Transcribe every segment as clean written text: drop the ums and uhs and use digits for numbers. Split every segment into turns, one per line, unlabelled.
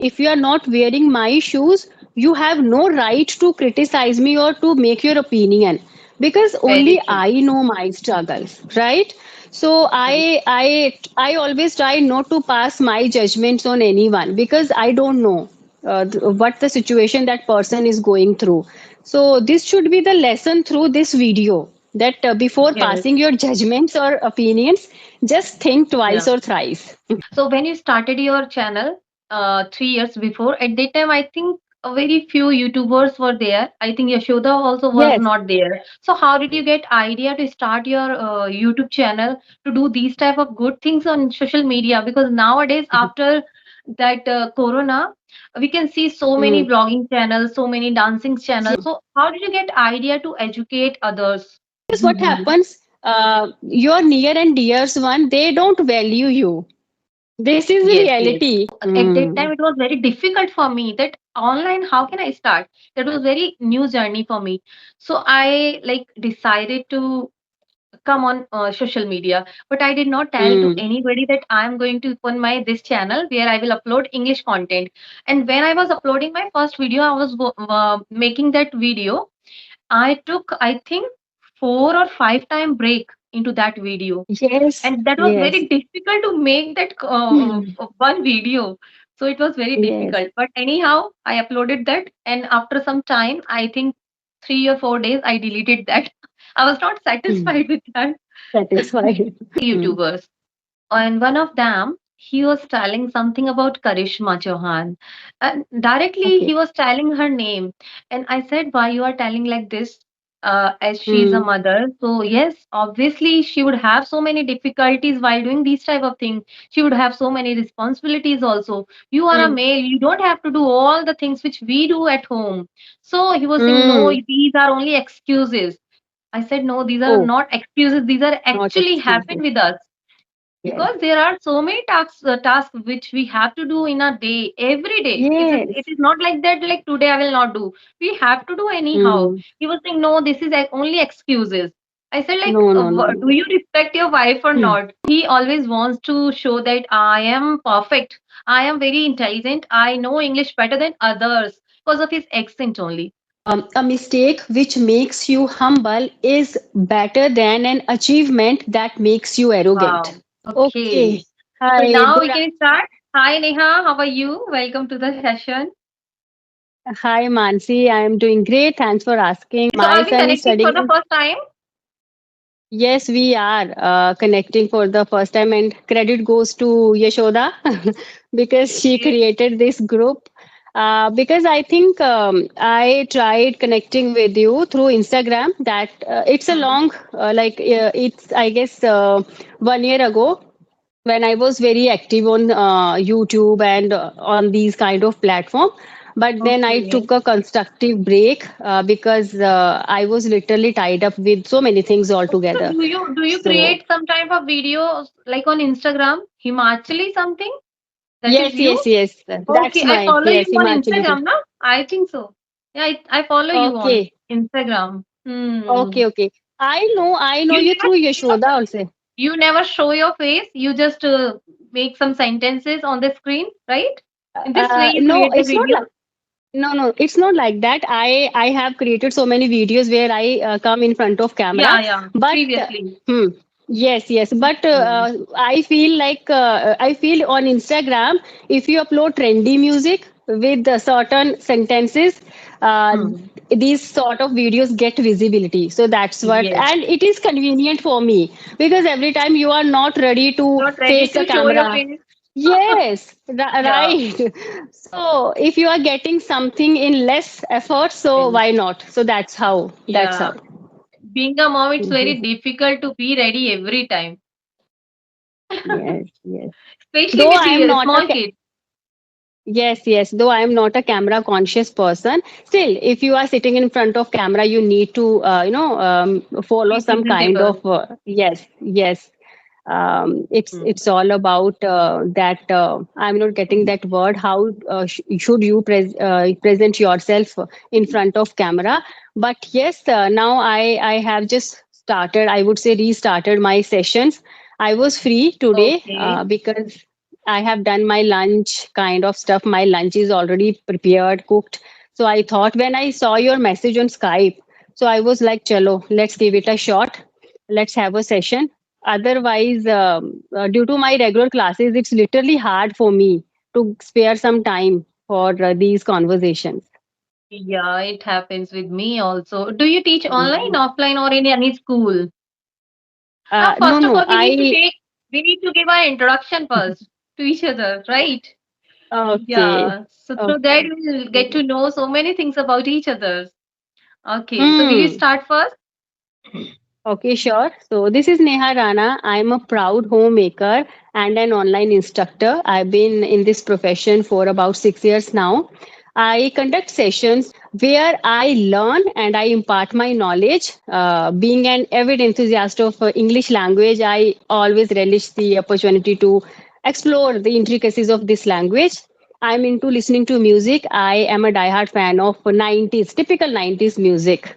if you are not wearing my shoes, you have no right to criticize me or to make your opinion, because
Very
only
true.
I know my struggles, right? So
Very
I always try not to pass my judgments on anyone, because I don't know what the situation that person is going through. So this should be the lesson through this video, that before
yes.
passing your judgments or opinions, just think
Yeah.
twice or thrice.
So when you started your channel 3 years before, at that time I think a very few YouTubers were there. I think Yashoda also was
Yes.
not there. So how did you get idea to start your YouTube channel to do these type of good things on social media? Because nowadays after that Corona, we can see so many
Mm.
vlogging channels, so many dancing channels. So how did you get idea to educate others?
Because what happens, your near and dears one, they don't value you. This is
Yes, yes.
reality.
At that
Mm.
time, it was very difficult for me that online, how can I start? That was very new journey for me. So I like decided to come on social media, but I did not tell to
Mm.
anybody that I'm going to open my this channel where I will upload English content. And when I was uploading my first video, I was making that video. I took, I think, 4 or 5 time break into that video,
Yes,
and that was
yes,
very difficult to make that one video. So it was very
yes.
difficult, but anyhow I uploaded that, and after some time, I think 3 or 4 days, I deleted that. I was not
Mm.
satisfied with that.
Satisfied. Mm.
YouTubers, and one of them, he was telling something about Karishma Chauhan, and directly
Okay.
he was telling her name, and I said, why you are telling like this, as she is a
Mm.
mother? So yes, obviously she would have so many difficulties while doing these type of things. She would have so many responsibilities also. You are a
Mm.
male, you don't have to do all the things which we do at home. So he was saying, no,
Mm.
these are only excuses. I said, no, these are
Oh,
not excuses, these are
not
actually happen
excuses.
with us,
Yes.
because there are so many tasks which we have to do in a day, every day. It
Yes.
is not like that, like today I will not do. We have to do anyhow.
Mm.
He was saying, no, this is only excuses. I said, like,
No, no, no,
do
no.
you respect your wife or
Mm.
not? He always wants to show that I am perfect, I am very intelligent, I know English better than others because of his accent only.
A mistake which makes you humble is better than an achievement that makes you arrogant.
Wow.
Okay.
Okay. So
Hi.
now
Good.
we can start. Hi Neha, how are you? Welcome to the session.
Hi, Mansi. I am doing great. Thanks for asking.
So
My
are we
son is
connecting for
studying
the
in.
first time?
Yes, we are connecting for the first time, and credit goes to Yashoda because she
Okay.
created this group. Because I think I tried connecting with you through Instagram. That it's a
Hmm.
long, it's I guess 1 year ago when I was very active on YouTube and on these kind of platform. But then I
Okay.
took a constructive break because I was literally tied up with so many things
So
altogether.
do you
So
create some type of videos like on Instagram? Himachali something? That is
yes,
you?
yes, yes. That's
Okay, I
my
follow you
yes,
on
Himachali.
Instagram, no? I think so. Yeah, I follow you on
Okay,
Instagram. Hmm.
okay, okay. I know
You
you
never
through Yashoda also.
you never show your face. You just make some sentences on the screen, right? In this way, you
No,
create the
it's not
video.
like. No, no, it's not like that. I have created so many videos where I come in front of camera,
Yeah, yeah.
but
Previously.
hmm, yes, yes. But
Hmm.
I feel like I feel on Instagram, if you upload trendy music with certain sentences, uh,
Hmm.
these sort of videos get visibility. So that's what,
Yes.
and it is convenient for me because every time you are not ready to
Not ready
face the
to show your
camera.
face.
Yes,
Yeah,
right. So if you are getting something in less effort, so
yes,
why not? So that's how. That's
yeah.
how.
Being a mom, it's
Mhm.
very difficult to be ready every time,
Yes, yes.
especially
Though
with
I am
the
not a
small kids.
yes, yes. Though I am not a camera conscious person, still, if you are sitting in front of camera, you need to, follow
Be
some kind
presentable.
of yes, yes.
Hmm.
It's all about that. I'm not getting that word. How should you present yourself in front of camera? But yes, now I have just started. I would say restarted my sessions. I was free today
Okay.
because I have done my lunch kind of stuff. My lunch is already prepared, cooked. So I thought when I saw your message on Skype, so I was like, chalo, let's give it a shot. Let's have a session. Otherwise, due to my regular classes, it's literally hard for me to spare some time for these conversations.
Yeah, it happens with me also. Do you teach online,
Mhm.
offline, or in any school?
No,
First of
no,
all,
I.
we need to give our introduction first to each other, right?
Okay,
Yeah. So through that,
okay.
we'll get to know so many things about each other. Okay. So will you
Hmm.
start first?
Okay, sure. So this is Neha Rana. I'm a proud homemaker and an online instructor. I've been in this profession for about 6 years now. I conduct sessions where I learn and I impart my knowledge. Being an avid enthusiast of English language, I always relish the opportunity to explore the intricacies of this language. I'm into listening to music. I am a diehard fan of 90s, typical 90s music.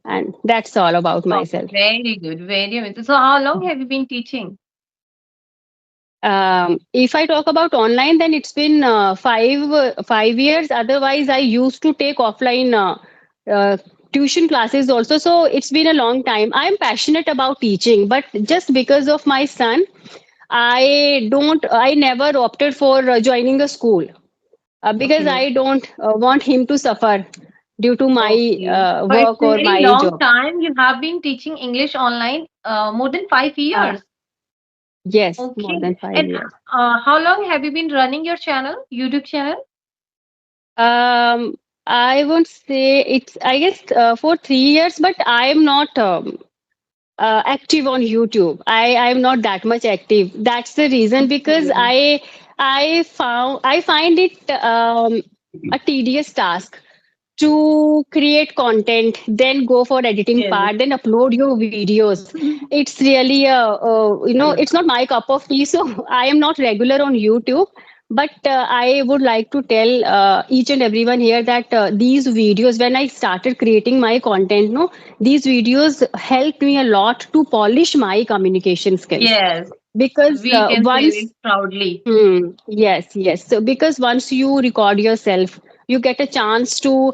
And that's all about
Oh,
myself.
very good. Very amazing. So how long have you been teaching?
If I talk about online, then it's been 5 years. Otherwise, I used to take offline tuition classes also. So it's been a long time. I'm passionate about teaching, but just because of my son, I never opted for joining a school because
Okay.
I don't want him to suffer due to my
Okay. So it's
work
a
or
very
my
long
job.
time you have been teaching English online, more than five
Uh,
years.
yes, more
Okay.
than five
And
years.
how long have you been running your channel, YouTube channel?
Um, I won't say it's, I guess, for 3 years, but I'm not active on YouTube. I'm not that much active. That's the reason because
Okay.
I find it a tedious task to create content, then go for editing
Yes.
part, then upload your videos. It's really it's not my cup of tea. So I am not regular on YouTube. But I would like to tell each and everyone here that these videos, when I started creating my content, no, these videos helped me a lot to polish my communication skills
Yes.
because
We can say
once
this proudly.
Yes, yes. So because once you record yourself, you get a chance to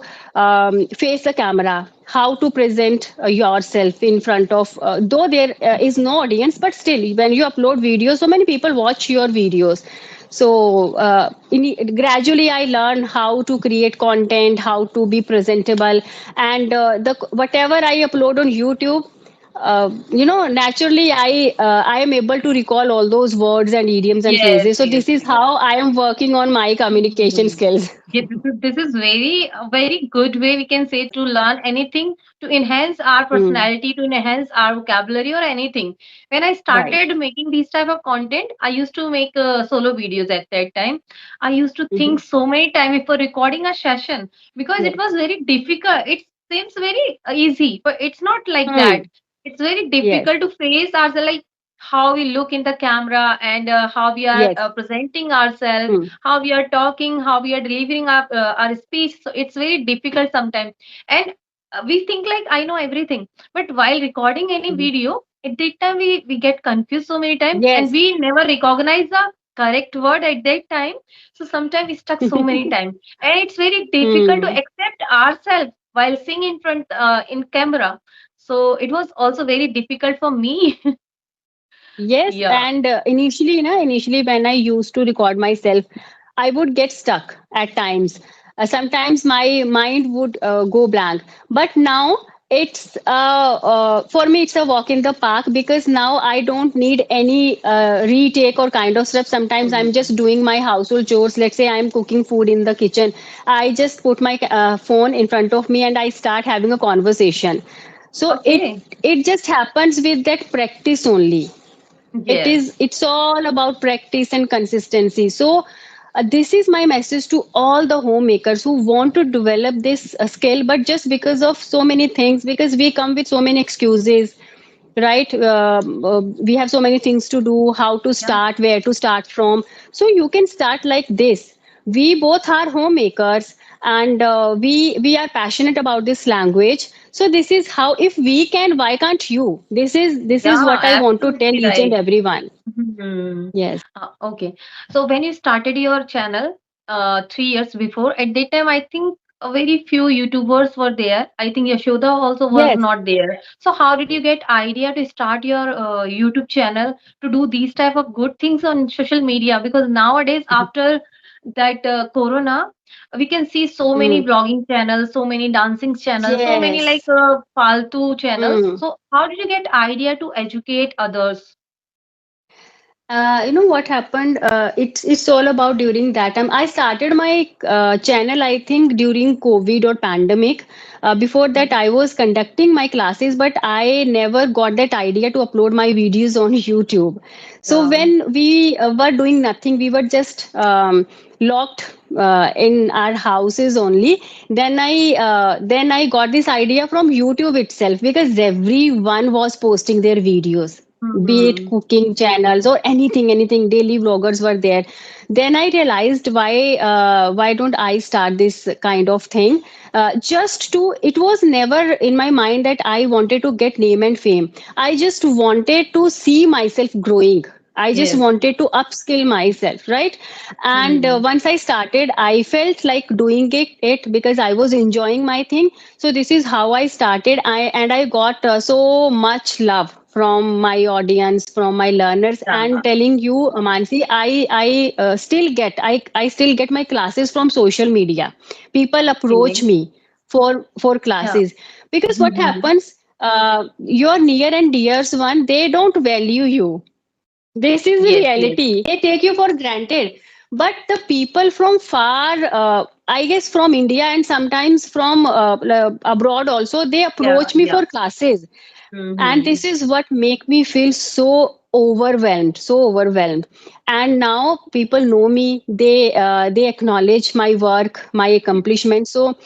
face the camera, how to present yourself in front of, though there is no audience, but still, when you upload videos, so many people watch your videos. So gradually, I learned how to create content, how to be presentable, and the whatever I upload on YouTube, naturally I am able to recall all those words and idioms and
Yes,
phrases. So
yes.
this is how I am working on my communication
Mhm.
skills.
Yeah, this is very a very good way we can say to learn anything to enhance our
Hmm.
personality, to enhance our vocabulary or anything. When I
Right.
started making these type of content, I used to make solo videos at that time. I used to
Hmm.
think so many times before recording a session because it
Yes.
was very difficult. It seems very easy, but it's not like that.
Hmm.
It's very
Yes.
difficult to face ourselves, like how we look in the camera and how we are
Yes.
presenting ourselves,
Hmm.
how we are talking, how we are delivering our speech. So it's very difficult sometimes. And we think like I know everything. But while recording any
Hmm.
video, at that time we get confused so many times and
Yes.
we never recognize the correct word at that time. So sometimes we stuck so many times. And it's very difficult to
Hmm.
accept ourselves while singing in front in camera. So it was also very difficult for me.
Yes,
Yeah.
and initially when I used to record myself, I would get stuck at times. Sometimes my mind would go blank. But now it's for me it's a walk in the park because now I don't need any retake or kind of stuff. Sometimes I'm
Mm.
just doing my household chores. Let's say I'm cooking food in the kitchen. I just put my phone in front of me and I start having a conversation. So
Okay.
it just happens with that practice only.
Yes.
It's all about practice and consistency. So this is my message to all the homemakers who want to develop this skill, but just because of so many things, because we come with so many excuses, right? We have so many things to do, how to
Yeah.
start, where to start from. So you can start like this. we both are homemakers, and we are passionate about this language. So this is how, if we can, why can't you? This is
Yeah,
what I want to tell
absolutely
each and
right.
everyone.
Hmm.
Yes.
Okay. So when you started your channel 3 years before, at that time, I think a very few YouTubers were there. I think Yashoda also was
Yes.
not there. So how did you get idea to start your YouTube channel to do these type of good things on social media? Because nowadays, after that Corona, we can see so many
Mm.
blogging channels, so many dancing channels, so many like
Yes.
faltu channels.
Mm.
So how did you get idea to educate others?
You know what happened? It's all about during that time. I started my channel, I think, during COVID or pandemic. Before that, I was conducting my classes, but I never got that idea to upload my videos on YouTube. So
Yeah.
when we were doing nothing, we were just locked in our houses only. Then I got this idea from YouTube itself, because everyone was posting their videos, be it
Mhm.
cooking channels or anything, daily vloggers were there. Then I realized, why don't I start this kind of thing? Just to It was never in my mind that I wanted to get name and fame. I just wanted to see myself growing. I just
Yes.
wanted to upskill myself, right? And
Mhm.
once I started, I felt like doing it because I was enjoying my thing. So this is how I started. I got so much love from my audience, from my learners. And
Yeah.
telling you, Mansi, I still get my classes from social media. People approach
Okay.
me for
Yeah.
classes, because what
Mhm.
happens, your near and dears one, they don't value you. This is
Yes. Yes.
reality. They take you for granted. But the people from far, I guess from India and sometimes from abroad also, they
Yeah.
approach me
Yeah.
for classes. And
Mhm.
this is what make me feel so overwhelmed. And now people know me. They acknowledge my work, my accomplishments. So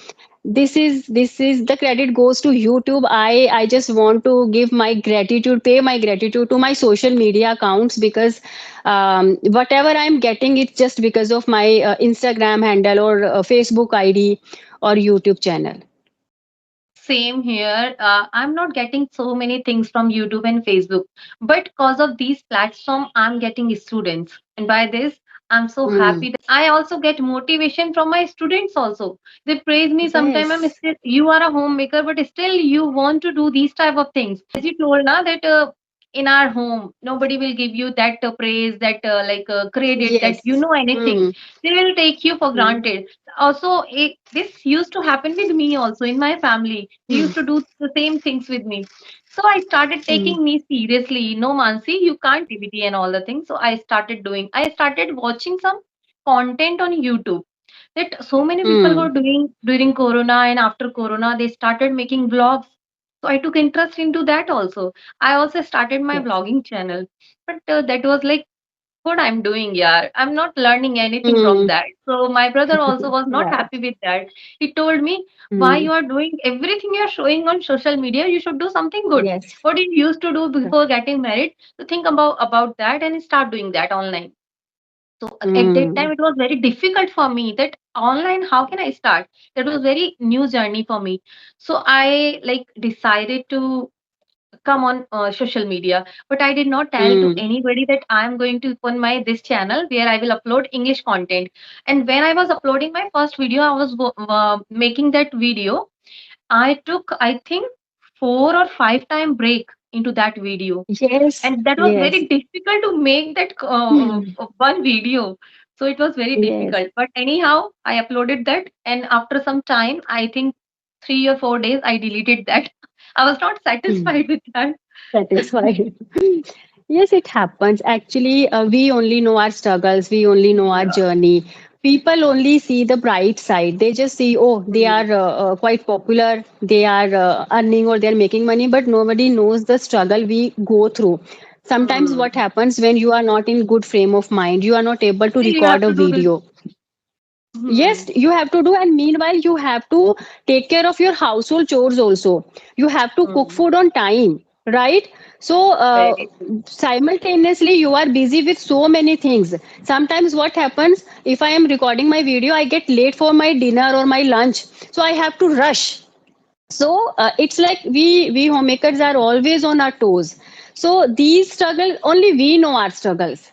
this is the credit goes to YouTube. I just want to give my gratitude, pay my gratitude to my social media accounts, because whatever I'm getting, it's just because of my Instagram handle or Facebook ID or YouTube channel.
Same here. I'm not getting so many things from YouTube and Facebook, but because of these platform, I'm getting students, and by this, I'm so
Mm.
happy that I also get motivation from my students. Also, they praise me. Sometimes I'm
Yes.
still, you are a homemaker, but still you want to do these type of things. As you told now that in our home, nobody will give you that praise, that credit that you
Yes.
know anything.
Mm.
They will take you for
Mm.
granted. Also, this used to happen with me also in my family. They used to do the same things with me. So I started
Mm.
taking me seriously. No, Mansi, you can't activity and all the things. So I started watching some content on YouTube that so many people were
Mm.
doing during Corona, and after Corona, they started making vlogs. So I took interest into that also. I also started my
Yes.
vlogging channel. But that was like what I'm doing, yeah. I'm not learning anything from
Mm.
that. So my brother also was not
Right.
happy with that. He told me, why
Mm.
you are doing everything you are showing on social media, you should do something good.
Yes.
What you used to do before getting married, to think about that and start doing that online. So at that
Mm.
time it was very difficult for me that online, how can I start? That was very new journey for me. So I like decided to come on social media, but I did not tell to
Mm.
anybody that I'm going to open my this channel where I will upload English content. And when I was uploading my first video, I was making that video, I took, I think, 4 or 5 time break into that video,
Yes.
and that was
Yes.
very difficult to make that one video. So it was very
Yes.
difficult, but anyhow I uploaded that, and after some time, I think 3 or 4 days, I deleted that. I was not satisfied with that.
Satisfied. Yes, it happens. Actually, we only know our struggles, we only know our
Yeah.
journey. People only see the bright side. They just see, oh, they
Mm,
are quite popular, they are earning or they're making money, but nobody knows the struggle we go through. Sometimes
mm.
what happens when you are not in good frame of mind, you are not able to
Still you have
record a
to do this.
video.
Hmm.
Yes, you have to do, and meanwhile, you have to take care of your household chores also. You have to cook
Hmm.
food on time, right? So
Very true.
simultaneously you are busy with so many things. Sometimes what happens, if I am recording my video, I get late for my dinner or my lunch, so I have to rush. So it's like we homemakers are always on our toes. So these struggles only we know our struggles,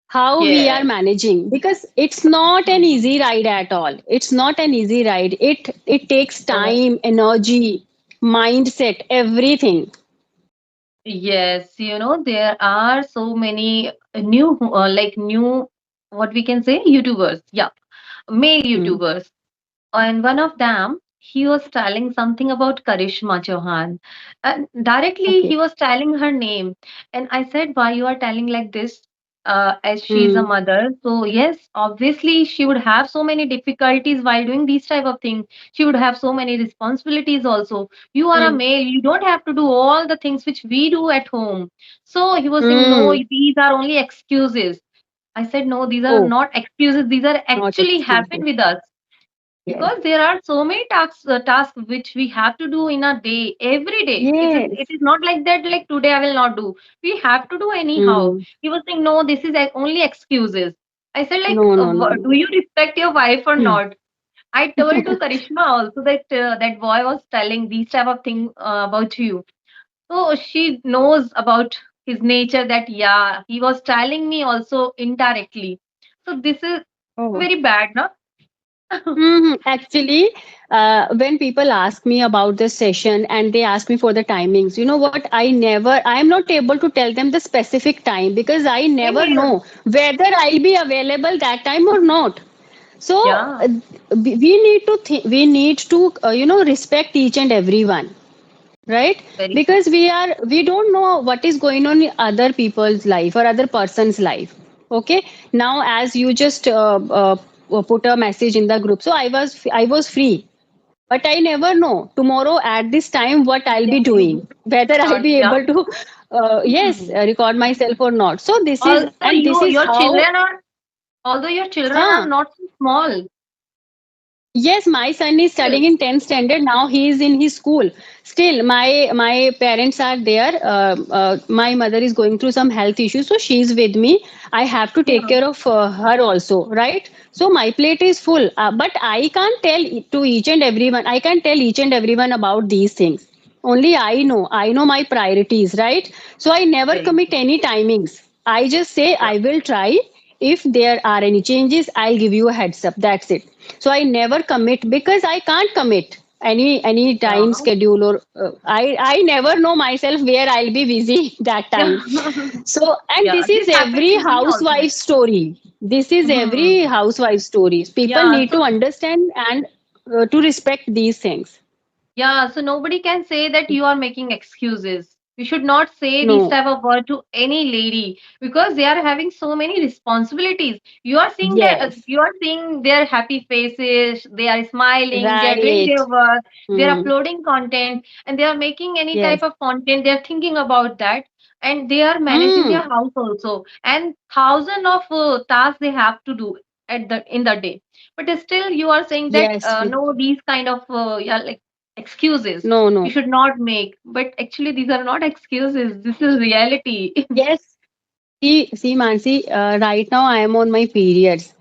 how we are
Yes.
managing, because it's not an
Hmm.
easy ride at all. It's not an easy ride. It takes
Uh,
time, energy, mindset, everything.
yes, there are so many new, what we can say, YouTubers. Yeah, male
Hmm.
YouTubers. And one of them, he was telling something about Karishma Chauhan. And directly
Okay.
he was telling her name. And I said, why you are telling like this? As she is a
Hmm.
mother. So yes, obviously she would have so many difficulties while doing these type of things. She would have so many responsibilities also. You are a
Hmm.
male, you don't have to do all the things which we do at home. So he was saying, no,
Hmm.
these are only excuses. I said, no, these are
Oh,
not excuses. These are
not
actually happen
excuses.
with us,
Yes.
because there are so many tasks which we have to do in a day, every day. It
Yes.
is not like that, like today I will not do. We have to do anyhow.
Hmm.
He was saying, no, this is only excuses. I said, like,
No, no, no,
do you respect your wife or
no.
not? I told to Karishma also that that boy was telling these type of thing about you. So she knows about his nature, that yeah, he was telling me also indirectly. So this is
Oh.
very bad, no?
Actually, when people ask me about this session and they ask me for the timings, you know what? I am not able to tell them the specific time because I
Same
never
here.
know whether I'll be available that time or not. So
Yeah,
we need to we need to respect each and everyone, right?
very true.
Because we don't know what is going on in other people's life or other person's life. Okay, now as you just put a message in the group, so I was free, but I never know tomorrow at this time what I'll
Yeah,
be
you
doing,
will
whether I'll
start.
be
Yeah.
able to yes,
Mhm.
record myself or not. So this is,
Also,
and this is
your
how.
children are, although your children are
Huh.
not so small.
Yes, my son is
Still.
studying in 10th standard now. He is in his school. Still, my parents are there. My mother is going through some health issues, so she's with me. I have to take
Yeah.
care of her also, right? So my plate is full. But I can't tell to each and everyone. I can't tell each and everyone about these things. Only I know. I know my priorities, right? So I never
Very
commit
true.
any timings. I just say
Yeah.
I will try. If there are any changes, I'll give you a heads up. That's it. So I never commit because I can't commit any
Yeah.
time schedule, or I never know myself where I'll be busy that
Yeah.
time. So, and
Yeah.
this
This
is
happened
every
to me also.
housewife story. This is every
Hmm.
housewife story. People
Yeah.
need to understand and to respect these things.
Yeah, so nobody can say that you are making excuses. You should not say these
No.
type of word to any lady, because they are having so many responsibilities.
Yes.
You are seeing their happy faces, they are smiling, they are doing
Right.
their work, they are
Hmm.
uploading content, and they are making any type
Yes.
of content. They are thinking about that, and they are managing
Hmm.
their house also, and thousand of tasks they have to do at the in the day. But still, you are saying that
Yes.
no, these kind of yeah, like excuses
No,
you
no.
should not make. But actually these are not excuses, this is reality.
Yes. See, Mansi, right now I am on my periods.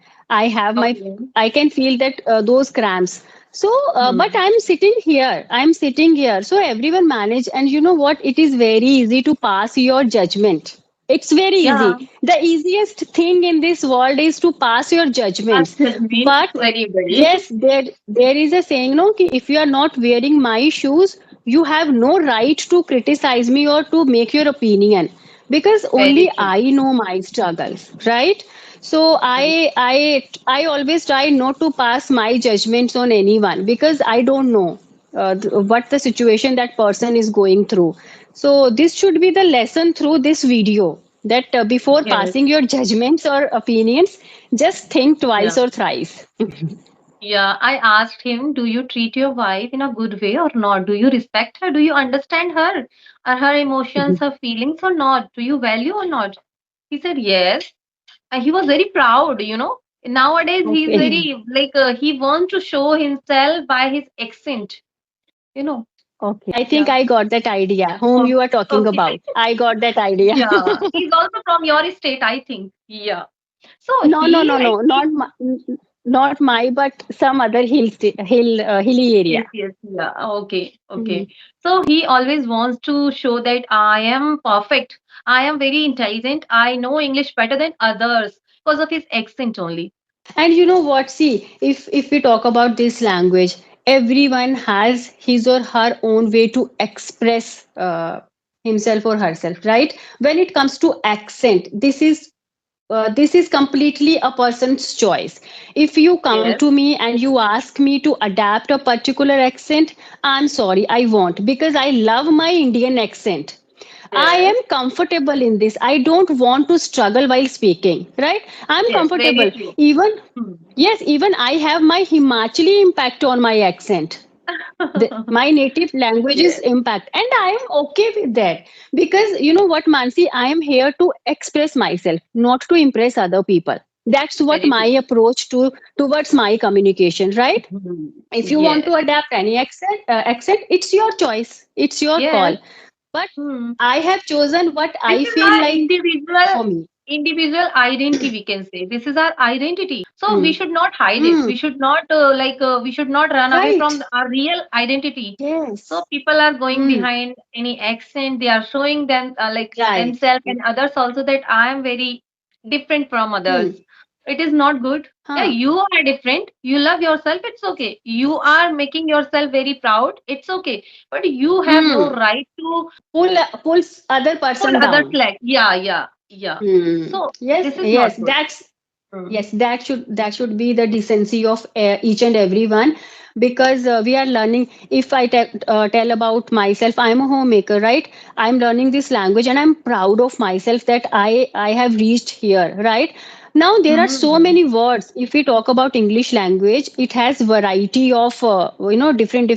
Okay.
I can feel that those cramps. So, but
Hmm.
I'm sitting here. I'm sitting here. So everyone manage, and you know what? It is very easy to pass your judgment. It's very
Yeah,
easy. The easiest thing in this world is to pass your judgments.
that's mean
But
to anybody.
yes, there is a saying, no, कि if you are not wearing my shoes, you have no right to criticize me or to make your opinion, because
Very
only
true.
I know my struggles, right? So
Very
I always try not to pass my judgments on anyone because I don't know what the situation that person is going through. So this should be the lesson through this video, that before
yes.
passing your judgments or opinions, just think
Yeah.
twice or thrice.
Yeah, I asked him, do you treat your wife in a good way or not? Do you respect her? Do you understand her? Are her emotions, her feelings or not? Do you value or not? He said yes. And he was very proud, Nowadays he's
Okay.
very like he wants to show himself by his accent, you know.
Okay, I think
Yeah.
I got that idea. Whom
Oh,
you are talking
okay.
about? I got that idea.
Yeah. He's also from your state, I think. Yeah. So
No, no,
he,
no,
I
no,
think,
not my, but some other hilly area.
yes, yes, yeah. Okay,
Hmm.
okay. So he always wants to show that I am perfect. I am very intelligent. I know English better than others because of his accent only.
And you know what? See, if we talk about this language, everyone has his or her own way to express himself or herself, right? When it comes to accent, this is completely a person's choice. If you come
Yes,
to me and you ask me to adapt a particular accent, I'm sorry, I won't, because I love my Indian accent. I am
yes,
comfortable in this. I don't want to struggle while speaking, right? I'm
yes. Very
comfortable.
true.
Even,
Hmm.
yes, even I have my Himachali impact on my accent. My native language is
Yes,
impact, and I am okay with that, because you know what, Mansi, I am here to express myself, not to impress other people. That's what
very
my
true.
approach to towards my communication, right?
Hmm.
If you want
Yes,
to adapt any accent, it's your choice, it's your
yes.
call. But
Hmm.
I have chosen what
This
I
is
feel
our
like for me.
individual identity, we can say. This is our identity. So we
Hmm.
should not hide it.
Hmm.
We should not we should not run away
Right.
from our real identity. So
Yes.
people are going
Hmm.
behind any accent. They are showing them like
Right.
themselves and others also that I am very different from others.
Hmm.
It is not good. Yeah,
Huh.
you are different. You love yourself. It's okay. You are making yourself very proud. It's okay. But you have no
Hmm.
right to
Pulls other
pull
person
others
down.
leg. Yeah, yeah, yeah.
Hmm.
So
Yes,
this is
yes,
not good. Mm.
yes, that should be the decency of each and everyone, because we are learning. If I tell about myself, I'm a homemaker, right? I'm learning this language, and I'm proud of myself that I have reached here, right? Now there are so
Mm.
many words. If we talk about English language, it has variety of different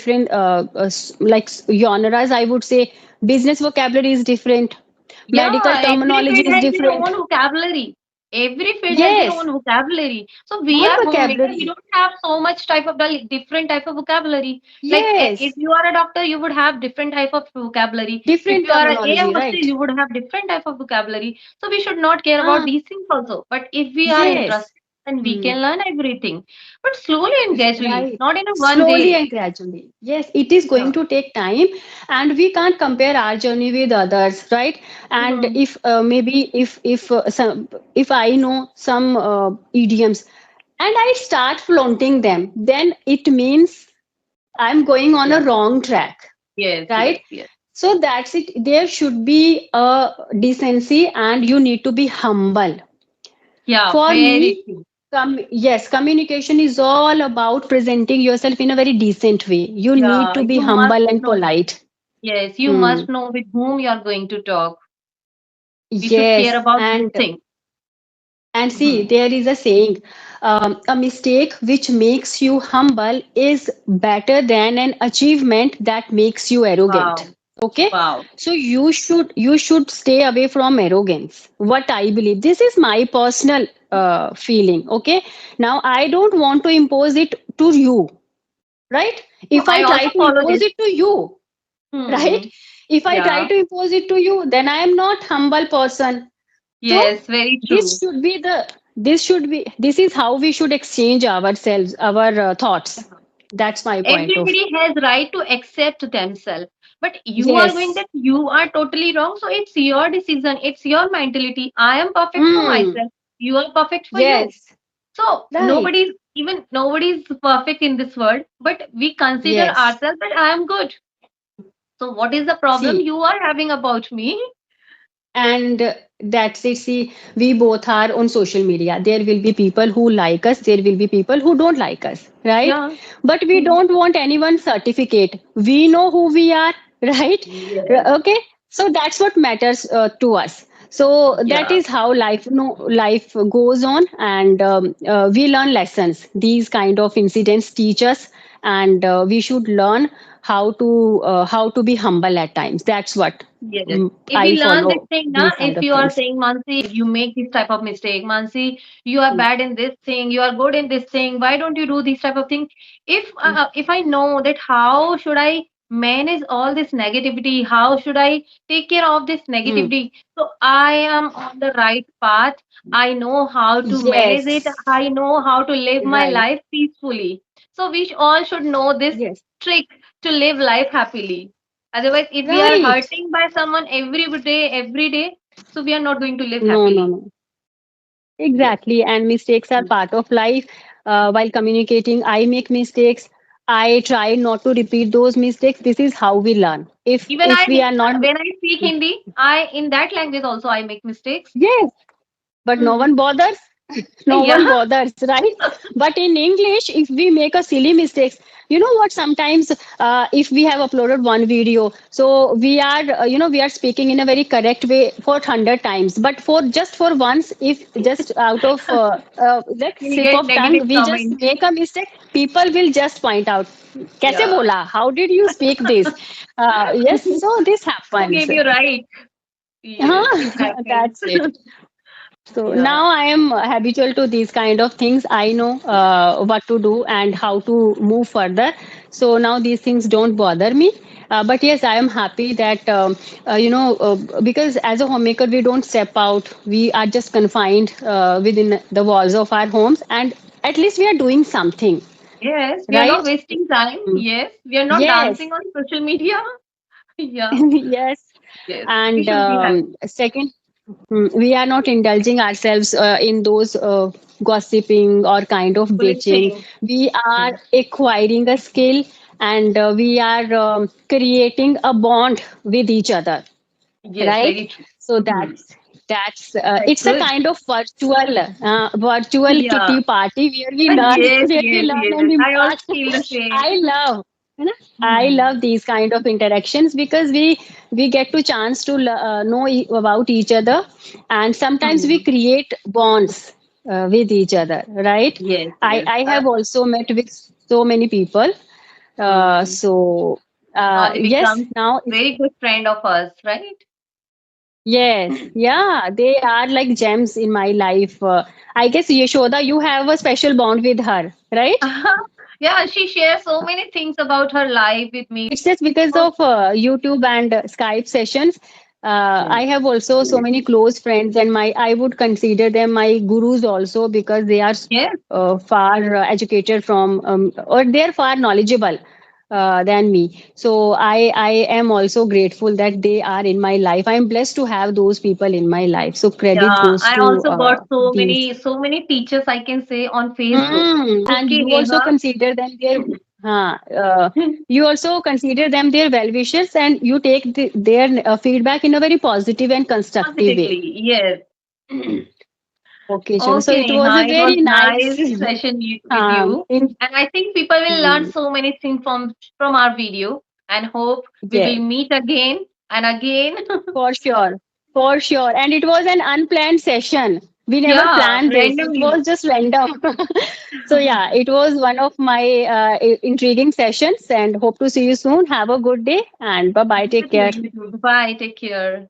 genres. I would say business vocabulary is different, medical
Yeah, every
terminology
field
is
has their
different.
own vocabulary. Every field has their
Yes,
own vocabulary. So we
own
are homemaker. We
vocabulary.
don't have so much type of the different type of vocabulary. Like if
Yes,
you are a doctor, you would have different type of vocabulary. If
different
you are a air
terminology,
hostess,
right?
you would have different type of vocabulary. So we should not care about
Ah,
these things also. But if we are
yes.
interested, then we
Hmm.
can learn everything. But slowly and gradually,
Right.
not in a one
Slowly
day.
and gradually. Yes, it is going
Yeah.
to take time, and we can't compare our journey with others, right? And
Mhm.
if maybe if I know some idioms and I start flaunting them, then it means I'm going on a
Yeah.
wrong track,
Yes,
right?
yes, yes.
So that's it. There should be a decency, and you need to be humble.
Yeah,
For
very
me,
true.
yes, communication is all about presenting yourself in a very decent way. You need
Yeah,
to be
you must
humble and
know.
polite.
Yes, you
Hmm.
must know with whom you are going to talk. We should care
Yes,
about these
and
things.
see,
Mhm.
there is a saying, a mistake which makes you humble is better than an achievement that makes you arrogant.
Wow,
Okay,
wow.
so you should stay away from arrogance. What I believe, this is my personal feeling. Okay, now I don't want to impose it to you, right?
No,
If I
I
try
also
to
follow
impose
this.
it to you, right?
Hmm.
If I try
Yeah.
to impose it to you, then I am not humble person. So
Yes, very
this
true.
should be the this is how we should exchange ourselves, our thoughts. That's my point of.
Everybody has right to accept themselves. But you are going
Yes.
that you are totally wrong. So it's your decision. It's your mentality. I am perfect for
Hmm.
myself. You are perfect for you.
Yes.
So
Right.
nobody is perfect in this world, but we consider
Yes.
ourselves that I am good. So what is the problem
See,
you are having about me?
and that's it. See, we both are on social media. There will be people who like us, there will be people who don't like us, right?
Yeah.
But we
Hmm.
don't want anyone's certificate. We know who we are, right?
Yes.
Okay, so that's what matters to us. So that
Yeah.
is how life, no, life goes on, and we learn lessons. These kind of incidents teach us, and we should learn how to be humble at times. That's what
Yes. If we
I
learn this
follow
thing now,
these kind
if
of
you are
things.
saying, Mansi, you make this type of mistake, Mansi, you are
Mm,
bad in this thing, you are good in this thing, why don't you do this type of thing? If I know that how should I manage all this negativity? How should I take care of this
Mm.
negativity? So I am on the right path. I know how to manage it.
Yes.
I know how to live my
Right.
life peacefully. So we all should know this
Yes.
trick to live life happily. Otherwise, if we are
Right.
hurting by someone every day, so we are not going to live
No, no,
happily.
no.
Yes.
Exactly. And mistakes are
Mm.
part of life. While communicating, I make mistakes. I try not to repeat those mistakes. This is how we learn.
Even
If we are not,
when I speak Hindi, I in that language also I make mistakes.
yes, but no
Hmm.
one bothers. No
Yeah.
one bothers, right? But in English, if we make a silly mistakes, you know what, sometimes if we have uploaded one video, so we are we are speaking in a very correct way for 100 times, but for just for once, if just out of like
We'll
slip
get
of tongue
negative
we just
comment.
make a mistake, people will just point out, kaise
Yeah.
bola, how did you speak this? Yes, so this
Who
happens.
gave you right? Yes, it
Huh?
happens.
That's it. So
Yeah.
now I am habitual to these kind of things. I know what to do and how to move further. So now these things don't bother me. But yes, I am happy that because as a homemaker we don't step out. We are just confined within the walls of our homes, and at least we are doing something,
Yes, we are not
right?
wasting time.
Mm.
Yes, we are not
Yes,
dancing on social media. Yeah.
yes.
Yes, we
And
should be happy.
second, we are not indulging ourselves in those gossiping or kind of bitching.
Polishing.
We are
Hmm.
acquiring a skill, and we are creating a bond with each other,
Yes,
right?
very true.
So
Hmm.
that's
That's
it's a
good.
kind of virtual
Yeah.
kitty party where we learn
Yes,
where we
yes,
learn
yes.
and
I also
impart.
feel the same.
I love, you know, I
Hmm.
love these kind of interactions because we get to chance to know about each other, and sometimes we
Hmm.
create bonds with each other, right?
Yes,
I
yes.
I have also met with so many people,
Hmm.
so
Now they
yes,
become
now
very good friend of us, right?
yes, yeah, they are like gems in my life. I guess Yashoda, you have a special bond with her, right?
Yeah, she shares so many things about her life with me.
It's just because
So,
of YouTube and Skype sessions.
yes,
I have also so many close friends, and my I would consider them my gurus also because they are
yes,
far educated from or they're far knowledgeable than me. So I am also grateful that they are in my life. I am blessed to have those people in my life. So credit
yeah.
goes
I
to
also got
these.
so many teachers I can say on Facebook.
And
Okay,
you also
Neha.
consider them their, you also consider them their well-wishers, and you take their feedback in a very positive and constructive way.
Positively, yes.
Okay, chalo. So
Okay,
it was a
Neha, it was
very nice,
nice session with you.
in,
And I think people will learn
hmm,
so many things from our video and hope we
yes,
will meet again and again.
for sure, for sure. And it was an unplanned session. We never
Yeah,
planned this. It
randomly.
was just random. So yeah, it was one of my intriguing sessions, and hope to see you soon. Have a good day, and bye bye.
You
Take
too,
care.
you too. Bye. Take care.